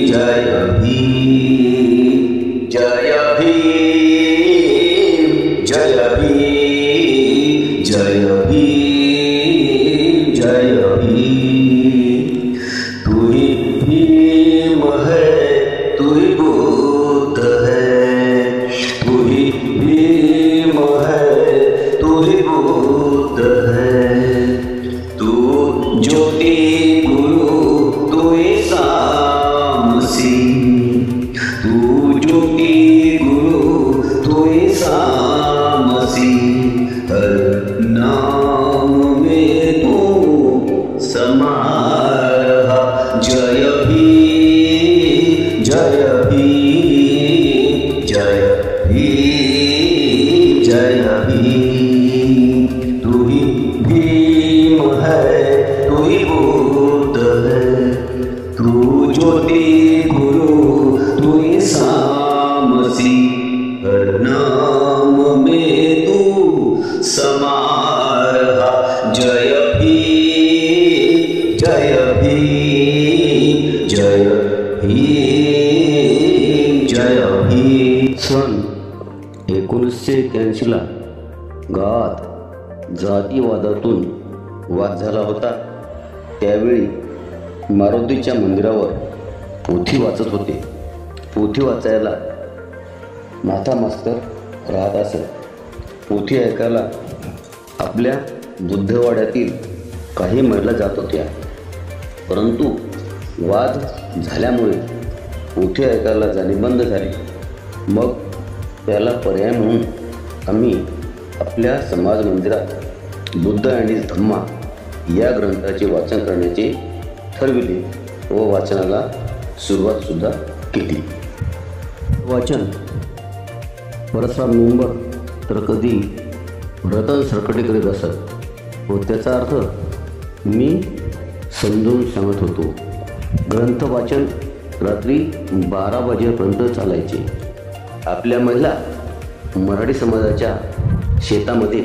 जय भीम, जय भीम, जय भीम, जय भीम, जय भीम। तू ही भीम है, तू ही बुद्ध है, तू ही भीम है, तू ही बुद्ध है। तू ज्योति गुरु, तू ही सामसी, तू ज्योति गुरु, तू ही सामसी। हर नाम में तू समा रहा। जय भीम, जय भीम, जय भीम, जय भीम। तू ही भीम है, तू ही बुद्ध है, तू ज्योति गुरु, तू ही सामसी। हर नाम में तू समा रहा। जय भीम, जय भीम, जय भीम, जय भीम। सन 1981ला गावात जातीवादातून वाद झाला होता। त्यावेळी मारुतीच्या मंदिरावर पोथी वाचत होते। पोथी वाचायला नाथा मास्तर राहत असत। पोथी ऐकायला आपल्या बुद्धवाड्यातील काही महिला जात होत्या, परंतु वाद झाल्यामुळे पोथी ऐकायला जाणे बंद झाले। मग त्याला पर्याय म्हणून आम्ही आपल्या समाज मंदिरात बुद्ध आणि धम्मा या ग्रंथाचे वाचन करण्याचे ठरविले व वाचनाला सुरुवातसुद्धा केली। वाचन परसराम मेंबर तर कधी रतन सरकटे करीत असत व त्याचा अर्थ मी समजून सांगत होतो। ग्रंथ वाचन रात्री 12 वाजेपर्यंत चालायचे। आपल्या महिला मराठी समाजाच्या शेतामध्ये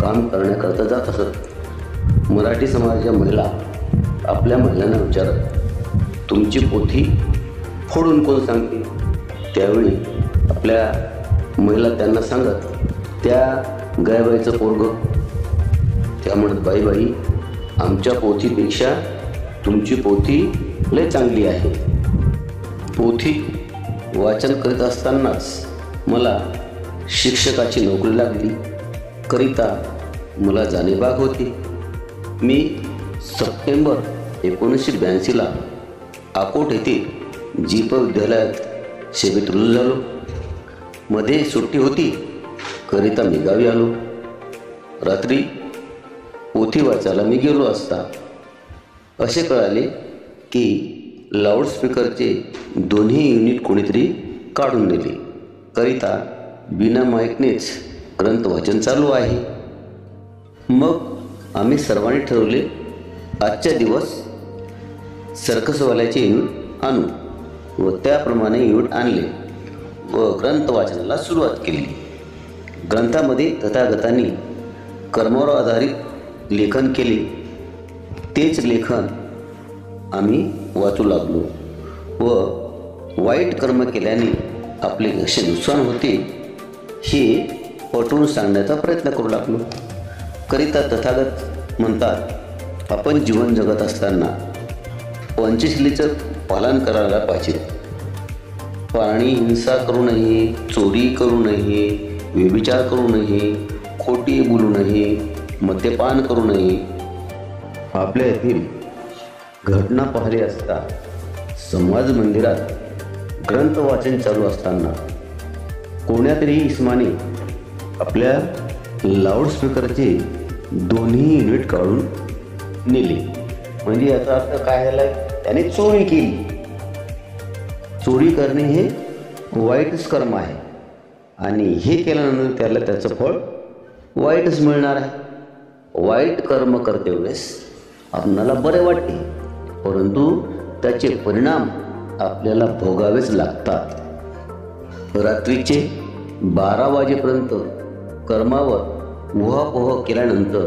काम करण्याकरता जात असत। मराठी समाजाच्या महिला आपल्या महिलांना विचारत, तुमची पोथी फोडून कोण सांगते? त्यावेळी आपल्या महिला त्यांना सांगत, त्या गायबाईचं पोरगं। त्या म्हणत, बाई बाई, आमच्या पोथीपेक्षा तुमची पोथी लय चांगली आहे। पोथी वाचन करीत असतानाच मला शिक्षकाची नोकरी लागली करिता मला जाणे भाग होते। मी सप्टेंबर 1982ला अकोट येथे जीप विद्यालयात सेवेत रुजू झालो। मध्ये सुट्टी होती करिता मी गावी आलो। रात्री पोथी वाचायला मी गेलो असता असे कळाले की लाऊडस्पीकरचे दोन्ही युनिट कोणीतरी काढून नेले करिता बिना माईकनेच ग्रंथ वाचन चालू आहे। मग आम्ही सर्वांनी ठरवले, आजच्या दिवस सर्कसवाल्याचे युनिट आणू व त्याप्रमाणे युनिट आणले व ग्रंथ वाचनाला सुरुवात केली। ग्रंथामध्ये तथागतांनी कर्मावर आधारित लेखन केले। तेच लेखन आम्ही वाचू लागलो व वाईट कर्म केल्याने आपले कसे नुकसान होते हे पटवून सांगण्याचा प्रयत्न करू लागलो करिता तथागत म्हणतात, आपण जीवन जगत असताना पंचशीलीचं पालन करायला पाहिजे। प्राणी हिंसा करू नये, चोरी करू नये, व्यभिचार करू नये, खोटे बोलू नये, मद्यपान करू नये। आपल्या येथील घटना पाहिली असता समाज मंदिरात ग्रंथ वाचन चालू असताना कोण्यातरी इसमाने आपल्या लाऊडस्पीकरचे दोन्ही युनिट काढून नेले। म्हणजे याचा अर्थ काय झाला? त्याने चोरी केली। चोरी करणे हे वाईटच कर्म आहे आणि हे केल्यानंतर त्याला त्याचं फळ वाईटच मिळणार आहे। वाईट कर्म करते वेळेस आपल्याला बरे वाटते, परंतु त्याचे परिणाम आपल्याला भोगावेच लागतात। रात्रीचे 12 वाजेपर्यंत कर्मावर उहापोह केल्यानंतर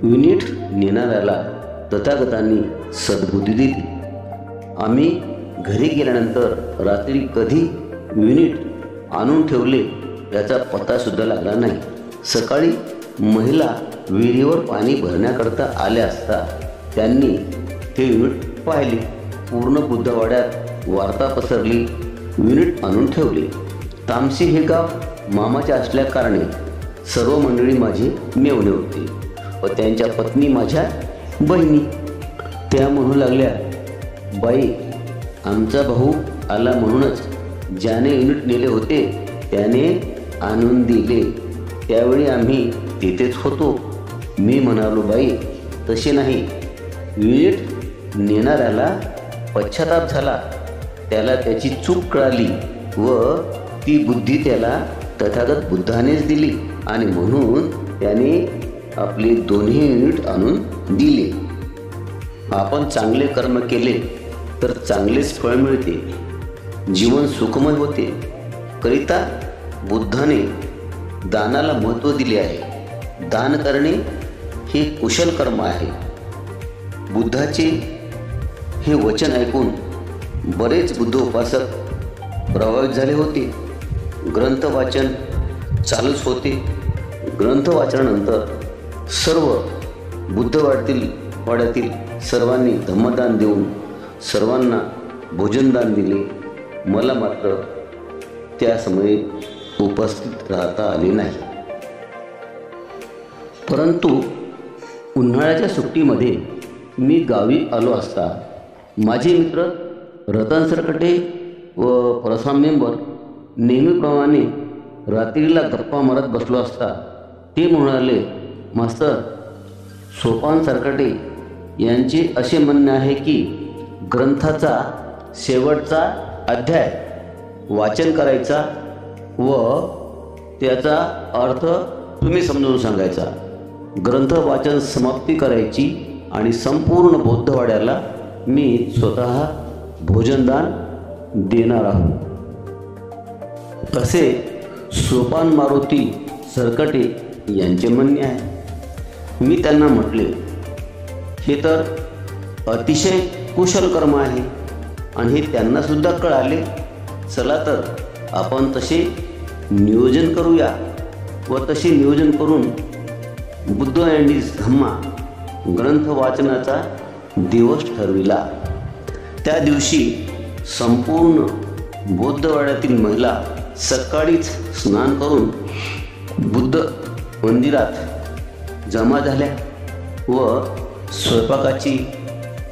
युनिट नेणाऱ्याला तथागतांनी सद्बुद्धी दिली आम्ही घरी गेल्यानंतर रात्री कधी युनिट आणून ठेवले याचा पत्तासुद्धा लागला नाही. सकाळी महिला विहिरीवर पाणी भरण्याकरता आल्या असता त्यांनी ते युनिट पाहिले. पूर्ण बुद्धवाड्यात वार्ता पसरली. युनिट आणून ठेवले. तामसी हे गाव मामाचे असल्याकारणे सर्व मंडळी माझी मेवणे होते व त्यांच्या पत्नी माझ्या बहिणी. त्या म्हणू लागल्या, बाई, आमचा भाऊ आला म्हणूनच ज्याने युनिट नेले होते त्याने आणून दिले. त्यावेळी आम्ही तिथेच होतो. मी म्हणालो, बाई, तसे नाही. युनिट नेणाऱ्याला पश्चाताप झाला. त्याला त्याची चूक कळाली व ती बुद्धी त्याला तथागत बुद्धानेच दिली आणि म्हणून त्याने आपले दोन्ही युनिट आणून दिले. आपण चांगले कर्म केले तर चांगलेच फळ मिळते. जीवन सुखमय होते. करिता बुद्धाने दानाला महत्त्व दिले आहे. दान करणे हे कुशल कर्म आहे. बुद्धाचे हे वचन ऐकून बरेच बुद्ध उपासक प्रभावित झाले होते. ग्रंथ वाचन चालूच होते. ग्रंथ वाचनानंतर सर्व बुद्धवाड्यातील सर्वांनी धम्मदान देऊन सर्वांना भोजनदान दिले. मला मात्र त्या समयी उपस्थित राहता आले नाही. परंतु उन्हाळ्याच्या सुट्टीमध्ये मी गावी आलो असता माझे मित्र रतन सरकटे व परसराम मेंबर नेहमीप्रमाणे रात्रीला गप्पा मारत बसलो असता ते म्हणाले, मास्तर, सोपान सरकटे यांचे असे म्हणणे आहे की ग्रंथाचा शेवटचा अध्याय वाचन करायचा व त्याचा अर्थ तुम्ही समजून सांगायचा. ग्रंथ वाचन समाप्ती करायची आणि संपूर्ण बौद्धवाड्याला मी स्वतः भोजनदान देणार आहोत. असे सोपान मारुती सरकटे यांचे म्हणणे आहे. मी त्यांना म्हटले, हे तर अतिशय कुशल कर्म आहे आणि हे त्यांनासुद्धा कळाले. चला तर आपण तसे नियोजन करूया व तसे नियोजन करून बुद्ध अँड हिज धम्मा ग्रंथ वाचनाचा दिवस ठरविला. त्या दिवशी संपूर्ण बौद्धवाड्यातील महिला सकाळीच स्नान करून बुद्ध मंदिरात जमा झाल्या व स्वयंपाकाची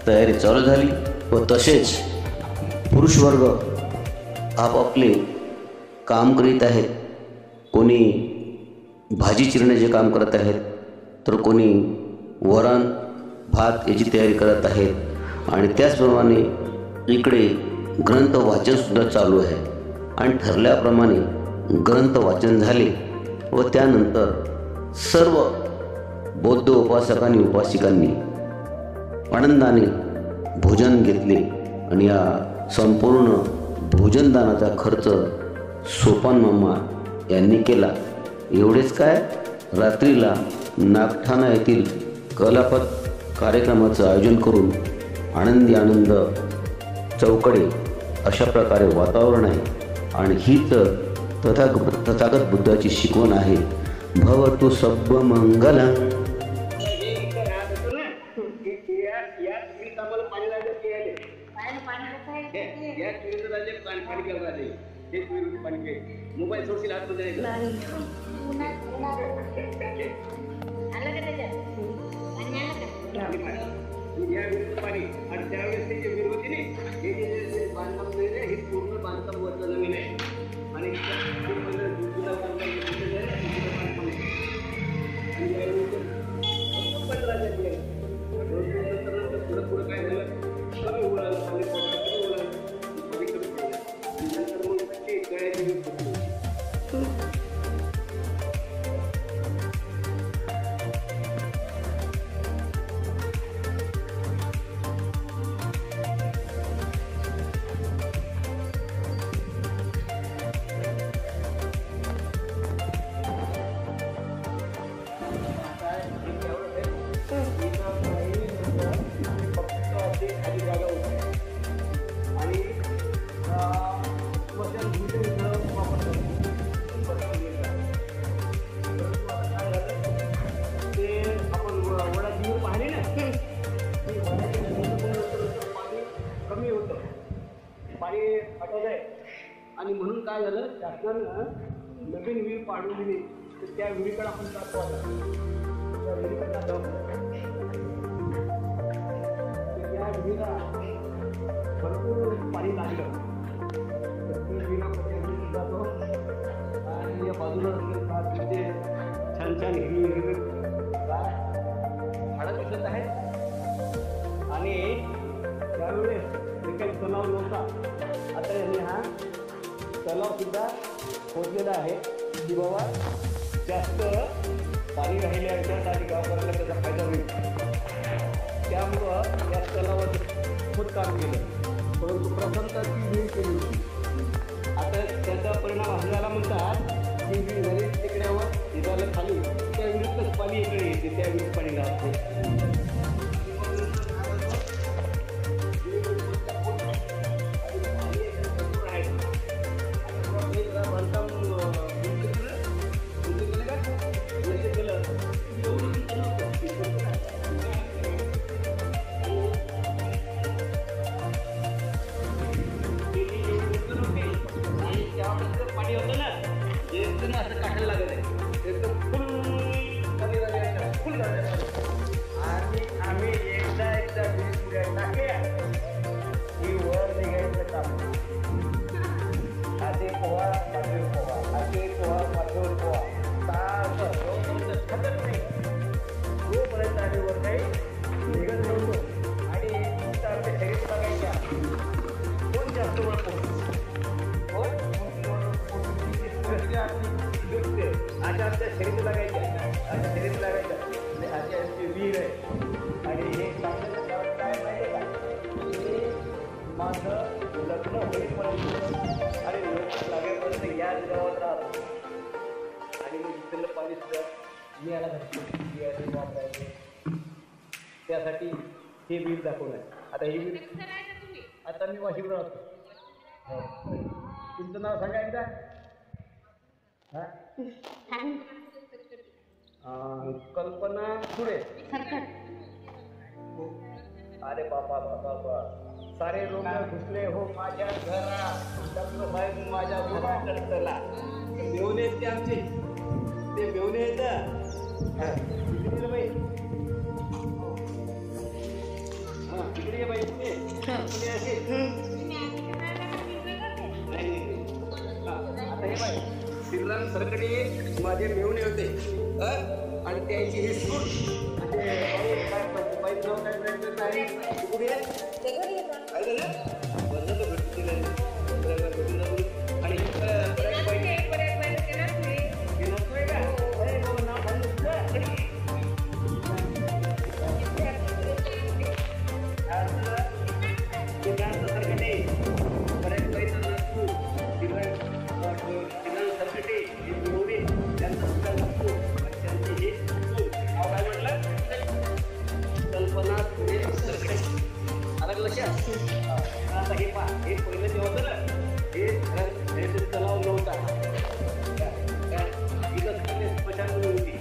तयारी चालू झाली व तसेच पुरुष वर्ग आपापले काम करीत आहेत. कोणी भाजी चिरण्याचे काम करत आहेत तर कोणी वरण भात याची तयारी करत आहेत आणि त्याचप्रमाणे इकडे ग्रंथ वाचनसुद्धा चालू आहे. आणि ठरल्याप्रमाणे ग्रंथ वाचन झाले व त्यानंतर सर्व बौद्ध उपासकांनी उपासिकांनी आनंदाने भोजन घेतले आणि या संपूर्ण भोजनदानाचा खर्च सोपान मामा यांनी केला. एवढेच काय, रात्रीला नागठाणा येथील कलापथ कार्यक्रमाचं आयोजन करून आनंदी आनंद चौकडे अशा प्रकारे वातावरण आहे. आणि हीच तथागत बुद्धाची शिकवण आहे. भवतु सब्ब मंगलम. मोबाईल सोडशील आतमध्ये पाणी आणि त्यावेळेस ते जे विरोधी नाही हे जे बांधकाम नाही हे पूर्ण बांधकाम वरचं नवीन आहे आणि पुढं काय झालं कमी उडालं नंतर मग ते गळ्याची आणि स्मशानभूमीचं इथं वापर करतो. परंतु आता काय झालं ते आपण वडाची विहीर पाहिली ना, ती वडाची विहीर पाणी कमी होतं, पाणी आटत आहे. आणि म्हणून काय झालं, शासनानं नवीन विहीर पाडून दिली. तर त्या विहिरीकडे आपण जातो. आता त्या विहिरीकडे जातो. त्या विहिरीला भरपूर पाणी लागलं. तर ती विहिरा जातो आणि या बाजूला तिथे छान छान हिरवी झाडं दिसत आहेत. आणि त्यावेळेस जे काही तलाव नव्हता, आता यांनी हा तलावसुद्धा खोदलेला आहे की बाबा जास्त पाणी राहिले याच्यासाठी गावकऱ्याला त्याचा फायदा होईल. त्यामुळं या तलावाचं खोदकाम केलं. परंतु प्रथमतः ती विहीर केली होती. आता त्याचा परिणाम झाला म्हणतात की विहीर झाली टेकड्यावर झालं खाली, त्या विहिरीतच पाणी इकडे येते, त्या विहिरीत पाणी लागते. पाणी होतं ना, जे असं काढायला लागत आहे ते तर फुल कमी झाले, फुल झाले. आणि आम्ही एकदा पुढे टाकल्या की वर निघायचं काम. आधी पोहा पाठवून पोहा, आधी पोहा पाठवून पोहा, सारखं खतच नाही. जोपर्यंत आम्ही वर काही निघत नव्हतो. आणि फक्त आमच्या शरीर बघायच्या कोण जास्त वर पोहोचतो, अशा आमच्या शरीर लागायच्या, अशा शरीर लागायच्या. म्हणजे अशी आमची विहीर आहे. आणि हे सांगण्याचं कारण काय माहिती आहे का, की माझं लग्न होईपर्यंत आणि लोक लागेपर्यंत याच गावात राहतो. आणि मग इथलं पाणी सुद्धा यायला घातलं वापरायचे. त्यासाठी हे विहीर दाखवलं आहे. आता ही विहीर, आता मी वाशिमला राहतो. तुमचं नाव सांगा एकदा. कल्पना पुढे. अरे बाबा बाबा बाबा, सारे लोक घुसले हो माझ्या घरा, माझ्या घरा. मेवणे आहेत ते आमचे, ते मेवणे आहेत. बाई तिकडे ये बाई, पुणे पुणे असे. आता हे बाई श्रीराम सरकडे माझे मेवणे होते. आणि त्याची ही सूट काय कुठे काय झालं बंद तर भेटतील. आणि कल्पना अलग लक्षात. आता हे पहा, हे पहिलं जे होतं ना, हे तलाव नव्हता. इथं स्मशानभूमी होती.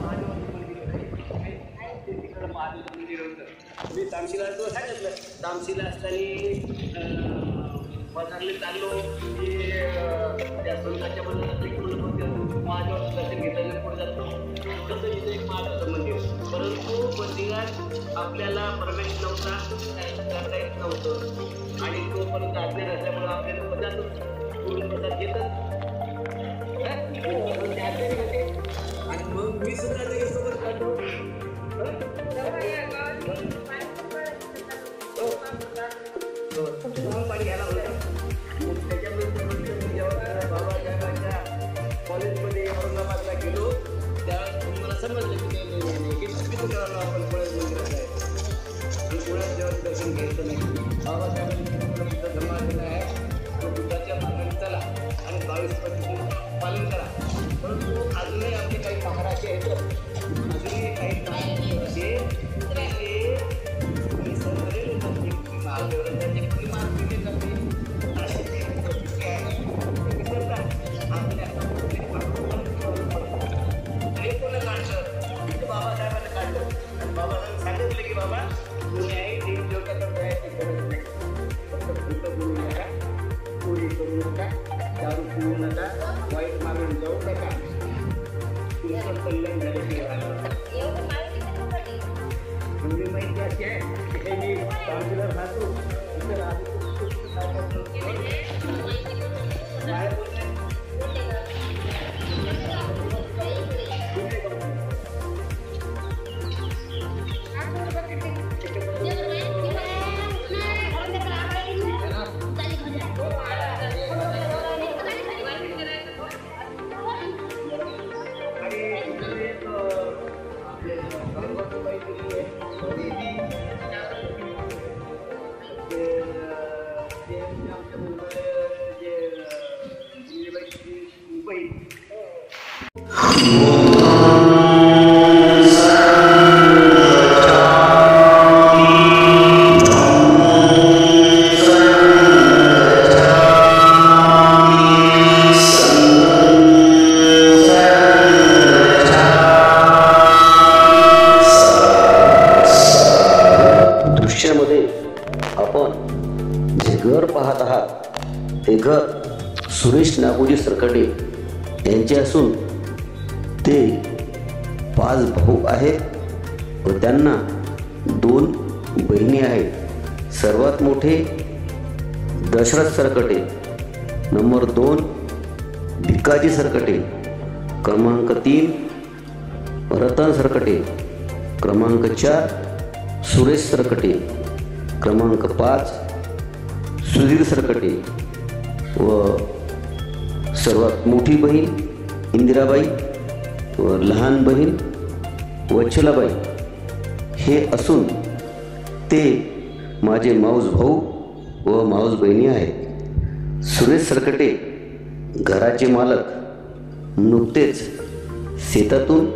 महादेवाचं मंदिर होतं, तिकडं महादेवाचं मंदिर होतं. मी तामशीला तुला सांगितलं, तामशीला असताना बाजारला चाललो की त्या संतांच्या मंदिरात महादेवाचं दर्शन घेताना पुढे जातो. तसं इथं एक महादेवाचं मंदिर. परंतु मंदिरात आपल्याला प्रवेश नव्हता, करता येत नव्हतं. आणि तोपर्यंत अज्ञान असल्यामुळं आपल्याला पदार्थ पूर्ण प्रसाद घेतात. आणि मग मी सुद्धा त्याच्यासोबत काढतो. पाणी घ्यायला होतं. त्याच्यामुळे बाबासाहेबांच्या कॉलेजमध्ये औरंगाबादला गेलो, त्यावेळेस मला समजलं की आपण पुण्यात मंदिरात आहे आणि पुण्यात जेव्हा दर्शन घ्यायचं नाही. बाबासाहेबांनी जमा केला आहे, तो बुद्धाच्या मार्गाने चला आणि 22-25 पालन करा. परंतु अजूनही आपले काही महाराष्ट्र आहेत, अजूनही काही महाराष्ट्र असे कल्याण झाल्याशिवाय एवढी माहिती अशी आहे की हे मी काउन्सिलर राहतो इथं राहतो काय बोलताय? दृश्यामध्ये आपण जे घर पाहत आहात ते घर सुरेश नागोजी सरकडे यांचे असून ते 5 भाऊ आहेत व त्यांना 2 बहिणी आहेत. सर्वात मोठे दशरथ सरकटे, नंबर 2 भिकाजी सरकटे, क्रमांक 3 रतन सरकटे, क्रमांक 4 सुरेश सरकटे, क्रमांक 5 सुधीर सरकटे व सर्वात मोठी बहीण इंदिराबाई व लहान बहीण वच्छलाबाई हे असून ते माझे माऊस भाऊ व माऊस बहिणी आहेत. सुरेश सरकटे घराचे मालक नुकतेच शेतातून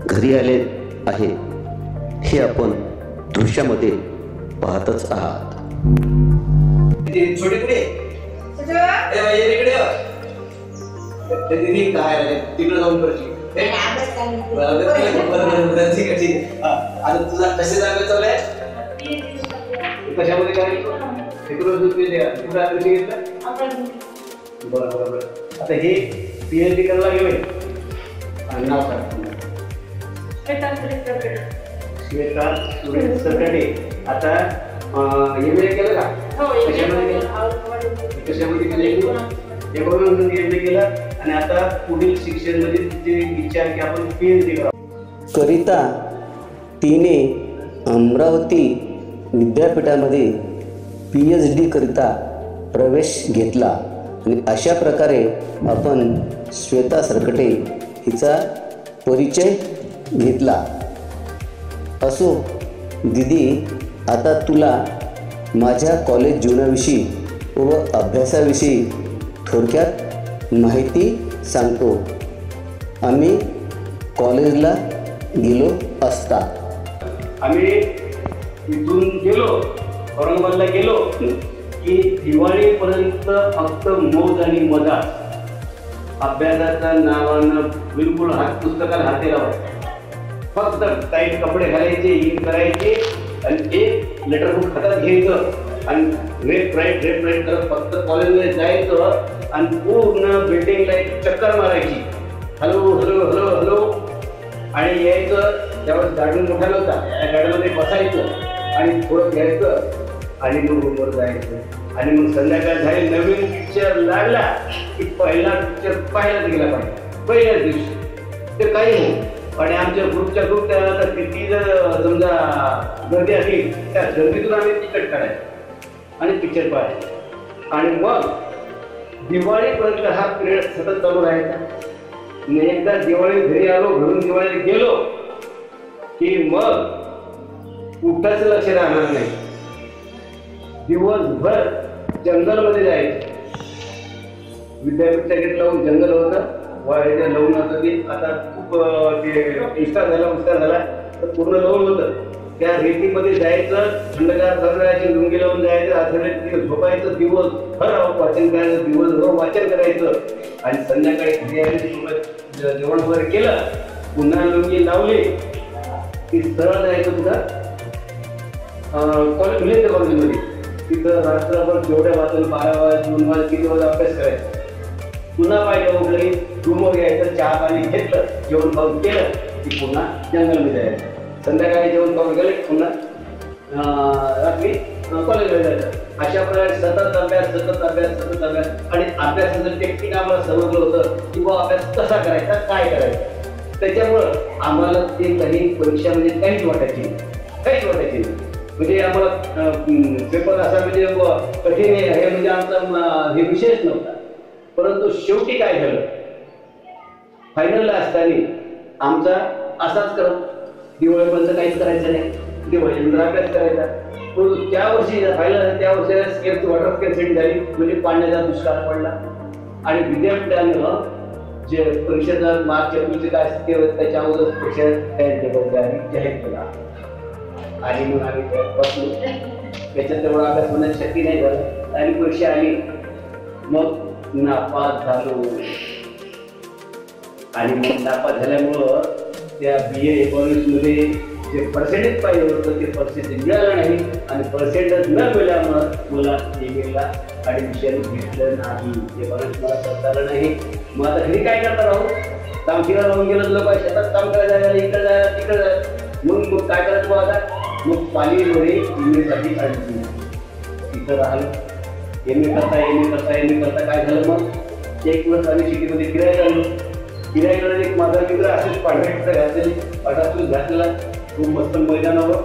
घरी आले आहेत हे आपण दृश्यामध्ये पाहतच आहात. छोटे कुठे इकडे दीदी काय तिकडे जाऊन करची आता तुझा कसे जागा चाललाय कशामध्ये काय बरं आता हे PhD करायला गेलोय आणि नाव काय श्वेता सुरेश सरकटे. आता MA केलं का? कशामध्ये केलं? एकोणमध्ये केलं आणि आता पुढील शिक्षण मध्ये तिथे इच्छा आहे की आपण PhD करावं. करिता तिने अमरावती विद्यापीठामध्ये PhD करिता प्रवेश घेतला आणि अशा प्रकारे आपण श्वेता सरकटे हिचा परिचय घेतला. असो दीदी, आता तुला माझ्या कॉलेज जीवनाविषयी व अभ्यासाविषयी थोडक्यात माहिती सांगतो. आम्ही कॉलेजला गेलो असता आम्ही इथून गेलो औरंगाबादला गेलो की दिवाळीपर्यंत फक्त मौज आणि मजा. अभ्यासाच्या नावानं बिलकुल पुस्तकाला हाती लावायचं. फक्त टाईट कपडे घालायचे, ईद करायचे आणि एक लेटर बुक हातात घ्यायचं आणि रेप राईट करत फक्त कॉलेजमध्ये जायचं आणि पूर्ण बिल्डिंगला एक चक्कर मारायची. हॅलो हॅलो हॅलो हॅलो आणि यायचं. त्यावेळेस गार्डन मोठाला होता, त्या गार्डनमध्ये बसायचं आणि थोडं घ्यायचं आणि मग रूमवर जायचं. आणि मग संध्याकाळ झाली, नवीन पिक्चर लागला की पहिला पिक्चर पाहायला गेला पाहिजे पहिल्याच दिवशी. ते काही नाही आणि आमच्या ग्रुपच्या ग्रुप तयार किती जर समजा गर्दी असली त्या गर्दीतून आम्ही तिकीट काढायचं आणि पिक्चर पाहायचं. आणि मग दिवाळीपर्यंत हा पिरियड सतत चालू राहायचा. एकदा दिवाळी घरी आलो, घरून दिवाळीला गेलो की मग कुठंच लक्ष राहणार नाही. दिवसभर जंगलमध्ये जायचं. विद्यापीठच्या गेट लावून जंगल होतं, वाळ्याच्या लावून होतं. ते आता खूप ते विस्तार झाला तर पूर्ण लावून होतं. त्या रेतीमध्ये जायचं, थंडगार सगळ्याची लुंगी लावून जायचं, आठवड्यात झोपायचं, दिवसभर वाचन करायचं, दिवसभर वाचन करायचं आणि संध्याकाळी घरी आले, जेवण वगैरे केलं, पुन्हा लुंगी लावली की सरळ जायचं तुझा कॉलेज मिळेल कॉलेजमध्ये. तिथं रात्रभर जेवढ्या वाचून 12 वाज 2 वाज किती वाज अभ्यास करायचा. पुन्हा पाहिजे उठले रूमवर यायचं, चहा पाणी घेतलं, जेवण खाऊन केलं की पुन्हा जंगलमध्ये जायचं. संध्याकाळी जेवण खाऊन गेले की पुन्हा रात्री कॉलेजला जायचं. अशा प्रकारे सतत अभ्यास आणि अभ्यासाचं टेक्निक आम्हाला समजलं होतं की बुवा अभ्यास कसा करायचा, काय करायचं. त्याच्यामुळं आम्हाला ते काही परीक्षा म्हणजे काहीच वाटायची नाही. म्हणजे आम्हाला पेपर असा म्हणजे कठीण आहे हे म्हणजे आमचा हे विषयच नव्हता. परंतु शेवटी काय झालं, फायनलला असताना आमचा असाच करत दिवाळीपर्यंत काहीच करायचं नाही, दिवाळीनंतर अभ्यास करायचा. परंतु त्या वर्षी फायनल त्या वर्षी वॉटर स्केर्सिटी झाली, म्हणजे पाण्याचा दुष्काळ पडला आणि विद्यापीठानं जे परीक्षेचा मार्च एप्रिलचे काय असते त्याच्या अगोदर परीक्षा जाहीर केला आणि मग आम्ही बसलो. त्याच्यात तेवढा अभ्यास होण्यास शक्य नाही झालं आणि परीक्षा आली. मग नापास झालो आणि मग नापास झाल्यामुळं त्या BA इकॉनॉमिक्समध्ये जे पर्सेंटेज पाहिजे होतं ते पर्सेंटेज मिळालं नाही आणि पर्सेंटेज न मिळाल्यामुळं मला MA ला ॲडमिशन घेतलं नाही. इकॉनॉमिक्स मला करता आलं नाही. मग आता घरी काय करता राहू, तामशीला राहून गेलं लोक शेतात काम करायला जायला, इकडे जायला तिकडे जायला. मग काय करायचं आता, मग पालीमध्ये MA साठी ॲडमिशन तिथं राहिलं. MA करता काय झालं, मग एक दिवस आम्ही सिटीमध्ये फिरायला आलो. फिरायला एक माझा मित्र असेच पांढऱ्या घातलेली अटासूस घातलेला, खूप मस्त मैदानावर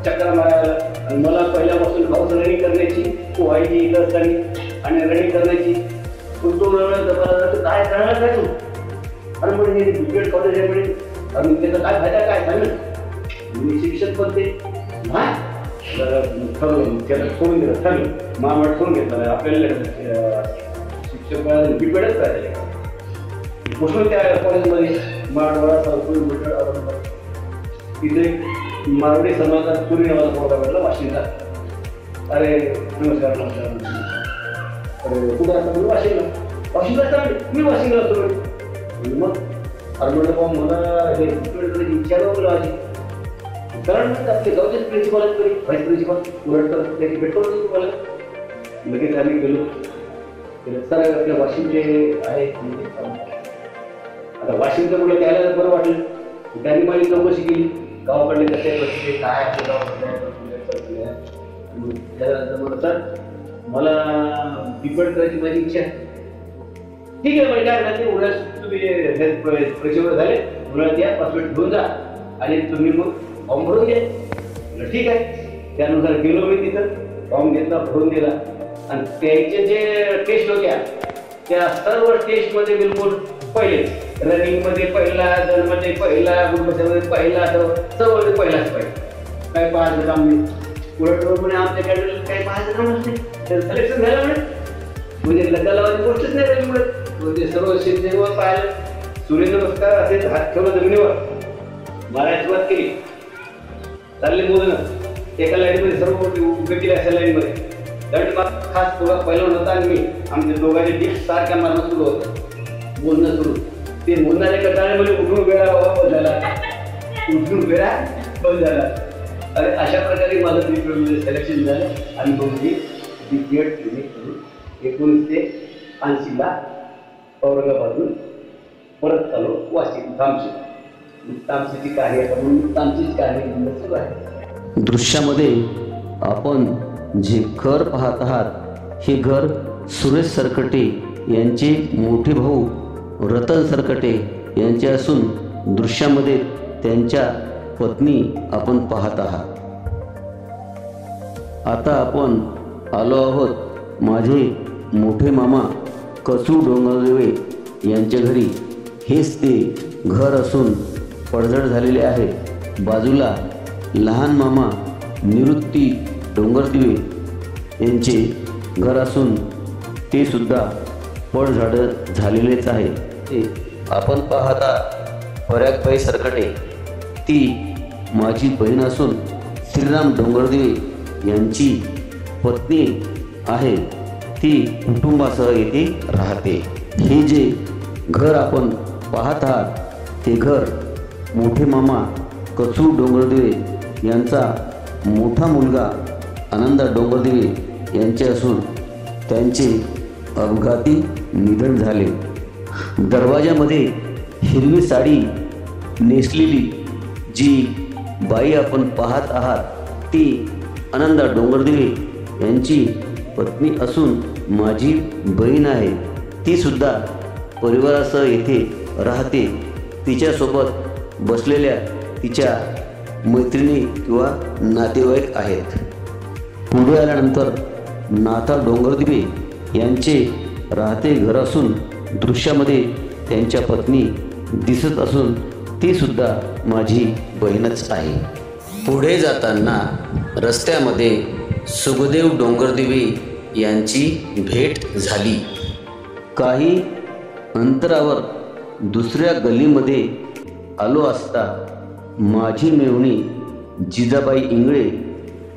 चक्कर मारायला. आणि मला पहिल्यापासून हाऊस रनिंग करण्याची व्हायची इथं असताना आणि रनिंग करण्याची तो काय करणार काय तू, अरे म्हणजे हे क्रिकेट कॉलेज आहे म्हणजे आणि त्याचा काय फायदा काय सांग. मी शिक्षक पण ते ठरवलं, त्याला सोडून दिलं, ठरलं मामाट सोडून घेतलं. आपल्याला शिक्षक क्रिकेटच करायचं बसून त्या कॉलेजमध्ये माडवाडा संस्कृत तिथे मारवाडी समाजात पूर्वी नावाचा पोरगा भेटला वाशिमला. अरे नमस्कार कुठं असतं म्हणून वाशिमला असतं मी वाशिमला असतो. मग अरे म्हटलं बाबा मला हे इच्छा बघलं माझी, कारण आपले गावचेच प्रिन्सिपल आहेत, तरी व्हाईस प्रिन्सिपल उलटकर त्याची भेटतो तुम्हाला. लगेच आम्ही गेलो. सर आपल्या वाशिमचे आहे आता वाशिमचं कुठलं त्याला बरं वाटलं. त्यांनी माझी चौकशी केली गावाकडले कसे बसले काय सर मला बिपट करायची माझी इच्छा. ठीक आहे म्हणजे काय झालं, उन्हाळ्यात तुम्ही परीक्षेवर झाले, उन्हाळ्यात या पासपोर्ट घेऊन जा आणि तुम्ही मग फॉर्म भरून घ्या. ठीक आहे. त्यानुसार गेलो मी तिथं, फॉर्म घेतला, भरून दिला आणि त्यांचे जे टेस्ट होत्या त्या सर्व टेस्टमध्ये बिलकुल पहिले रनिंगमध्ये पहिला, दलमध्ये पहिला, गुडबशामध्ये पहिला, सर्व पहिलाच पाहिजे. काय पाहायचं काम नाही. उलट म्हणे आमच्या कॅन्डिडेट काही पाहायचं काम नसते, तर सिलेक्शन झालं म्हणजे लग्न लावायची गोष्टच नाही रनिंगमुळे. म्हणजे सर्व शेतीवर पाहिलं, सूर्यनमस्कार असेच हात ठेवला जमिनीवर मारायला सुरुवात केली. चालले मोजणं एका लाईनमध्ये सर्व उभे केले अशा लाईनमध्ये. दंड खास पहिला होता आणि मी आमच्या दोघांचे डिप्स सारख्या मारणं सुरू होतं, बोलणं सुरू. ते बोलणारे कटाळ्यामध्ये उठून वेळा बाबा बंद झाला, उठून वेळा बंद झाला. अरे अशा प्रकारे माझं क्रिकेटमध्ये सिलेक्शन झालं आणि मग मी क्रिकेट करून 1980ला औरंगाबादून परत आलो वाशिम तामशी. तामशीची कहाणी आहे म्हणून तामशीची कहाणी सुरू आहे. दृश्यामध्ये आपण जे घर पाहत आहात हे घर सुरेश सरकटे यांचे मोठे भाऊ रतन सरकटे यांचे असून दृश्यामध्ये त्यांच्या पत्नी आपण पाहत आहात. आता आपण आलो आहोत माझे मोठे मामा कसू डोंगरदेवे यांच्या घरी. हेच ते घर असून पडझड झालेले आहे. बाजूला लहान मामा निवृत्ती डोंगरदेवे यांचे घर असून ते सुद्धा पडझड झालेलेच आहे. ते आपण पाहता परागबाई सरकटे, ती माझी बहीण असून श्रीराम डोंगरदेवे यांची पत्नी आहे. ती कुटुंबासह येथे राहते. हे जे घर आपण पाहत आहात ते घर मोठे मामा कचू डोंगरदेवे यांचा मोठा मुलगा आनंद डोंगरदेवे यांचे असून त्यांचे अपघाती निधन झाले. दरवाजामध्ये हिरवी साडी नेसलेली जी बाई आपण पाहत आहात ती आनंदा डोंगरदिवे यांची पत्नी असून माझी बहीण आहे. ती सुद्धा परिवारासह येथे राहते. तिच्यासोबत बसलेल्या तिच्या मैत्रिणी किंवा नातेवाईक आहेत. पुढे आल्यानंतर नाथा डोंगरदिवे यांचे राहते घर असून दृश्यामध्ये त्यांच्या पत्नी दिसत असून ती सुद्धा माझी बहीणच आहे. पुढे जाताना रस्त्यामध्ये सुखदेव डोंगरदिवे यांची भेट झाली. काही अंतरावर दुसऱ्या गल्लीमध्ये आलो असता माझी मेव्हणी जिजाबाई इंगळे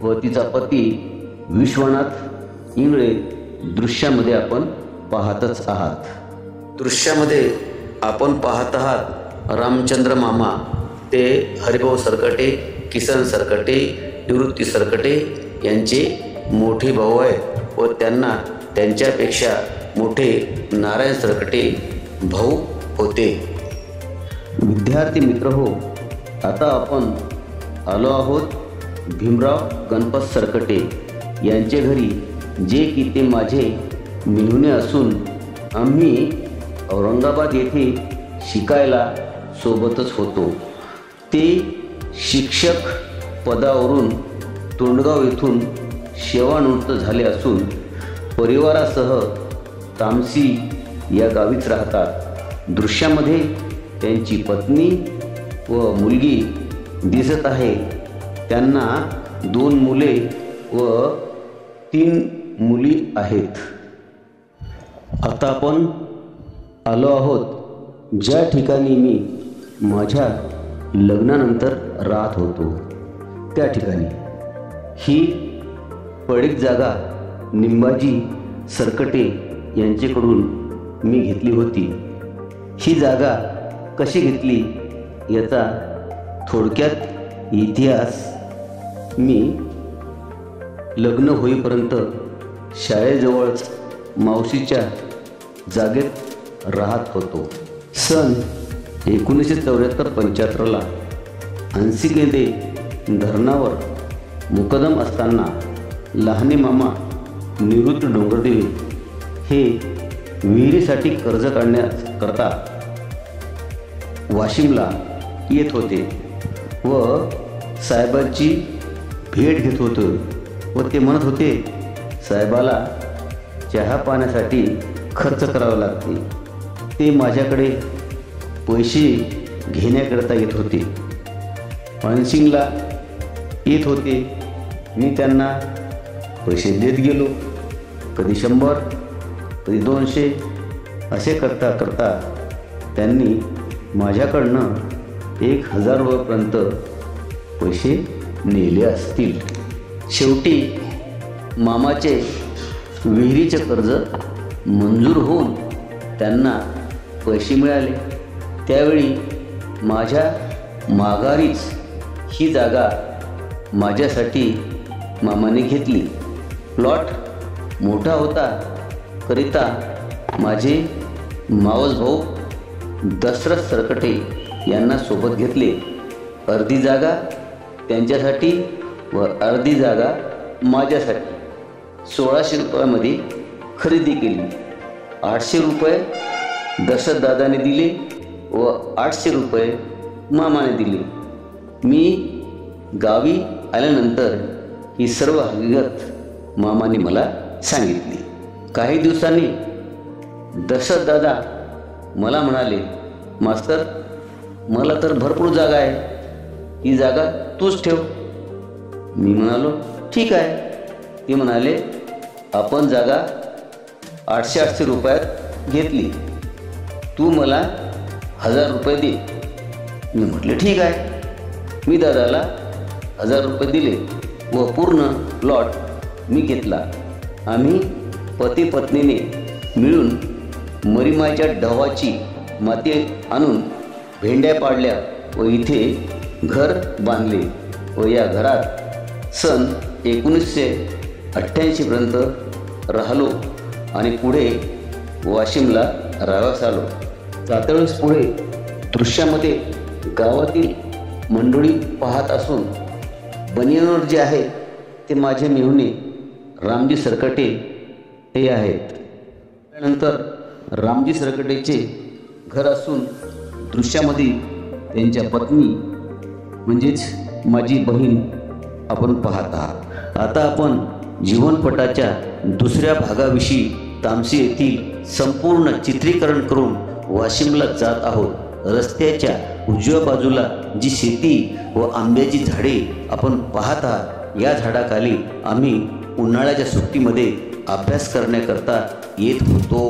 व तिचा पती विश्वनाथ इंगळे दृश्यामध्ये आपण पाहतच आहात. दृश्यामध्ये आपण पाहत आहात रामचंद्र मामा, ते हरिभाऊ सरकटे, किसन सरकटे, निवृत्ती सरकटे यांचे मोठे भाऊ आहेत व त्यांना त्यांच्यापेक्षा मोठे नारायण सरकटे भाऊ होते. विद्यार्थी मित्र हो, आता आपण आलो आहोत भीमराव गणपत सरकटे यांचे घरी, जे की ते माझे मेहुणे असून आम्ही औरंगाबाद येथे शिकायला सोबतच होतो. ते शिक्षक पदावरून तोंडगाव येथून सेवानिवृत्त झाले असून परिवारासह तामसी या गावीच राहतात. दृश्यामध्ये त्यांची पत्नी व मुलगी दिसत आहे. त्यांना 2 मुले व 3 मुली आहेत. आता आपण आलो आहोत ज्या ठिकाणी मी माझ्या लग्नानंतर राहत होतो त्या ठिकाणी. ही पडीक जागा निंबाजी सरकटे यांच्याकडून मी घेतली होती. ही जागा कशी घेतली याचा थोडक्यात इतिहास मी लग्न होईपर्यंत शाळेजवळच मावशीच्या जागेत राहत होतो. सन 1974-75ला अंसिकेदे धरणावर मुकदम असताना लहाने मामा निवृत्त डोंगरदिवे हे विहिरीसाठी कर्ज काढण्याकरता वाशिमला येत होते व साहेबांची भेट घेत होते व ते म्हणत होते साहेबाला चहा पाण्यासाठी खर्च करावा लागते. ते माझ्याकडे पैसे घेण्याकरता येत होते. पानसिंगला येत होते. मी त्यांना पैसे देत गेलो. कधी 100, कधी 200 असे करता करता त्यांनी माझ्याकडनं 1000 रुपयापर्यंत पैसे नेले असतील. शेवटी मामाचे विहिरीचे कर्ज मंजूर होऊन त्यांना पैसे मिळाले. त्यावेळी माझ्या माघारीच ही जागा माझ्यासाठी मामाने घेतली. प्लॉट मोठा होता करिता माझे मावस भाऊ दशरथ सरकटे यांना सोबत घेतले. अर्धी जागा त्यांच्यासाठी व अर्धी जागा माझ्यासाठी 1600 रुपयामध्ये खरेदी केली. 800 रुपये दशरथदादाने दिले व 800 रुपये मामाने दिले. मी गावी आल्यानंतर ही सर्व हकीकत मामाने मला सांगितली. काही दिवसांनी दशरथदादा मला म्हणाले, मास्तर मला तर भरपूर जागा आहे, ही जागा तूच ठेव. मी म्हणालो ठीक आहे. ते म्हणाले आपण जागा 800 रुपयात घेतली, तू मला 1000 रुपये दे. मी म्हटले ठीक आहे. मी दादाला 1000 रुपये दिले व पूर्ण प्लॉट मी घेतला. आम्ही पती पत्नीने मिळून मरीमायच्या ढवाची माती आणून भेंड्या पाडल्या व इथे घर बांधले व या घरात सन 1988पर्यंत राहिलो आणि पुढे वाशिमला राहावयास आलो. जातेवेळेस पुढे दृश्यामध्ये गावातील मंडळी पाहत असून बनियनवर जे आहेत ते माझे मेहुणे रामजी सरकटे हे आहेत. त्यानंतर रामजी सरकटेचे घर असून दृश्यामध्ये त्यांच्या पत्नी म्हणजेच माझी बहीण आपण पाहत आहात. आता आपण जीवनपटाच्या दुसऱ्या भागाविषयी तामसी येथील संपूर्ण चित्रीकरण करून वाशिमला जात आहोत. रस्त्याच्या उजव्या बाजूला जी शेती व आंब्याची झाडे आपण पाहत आहात, या झाडाखाली आम्ही उन्हाळ्याच्या सुट्टीमध्ये अभ्यास करण्याकरता येत होतो.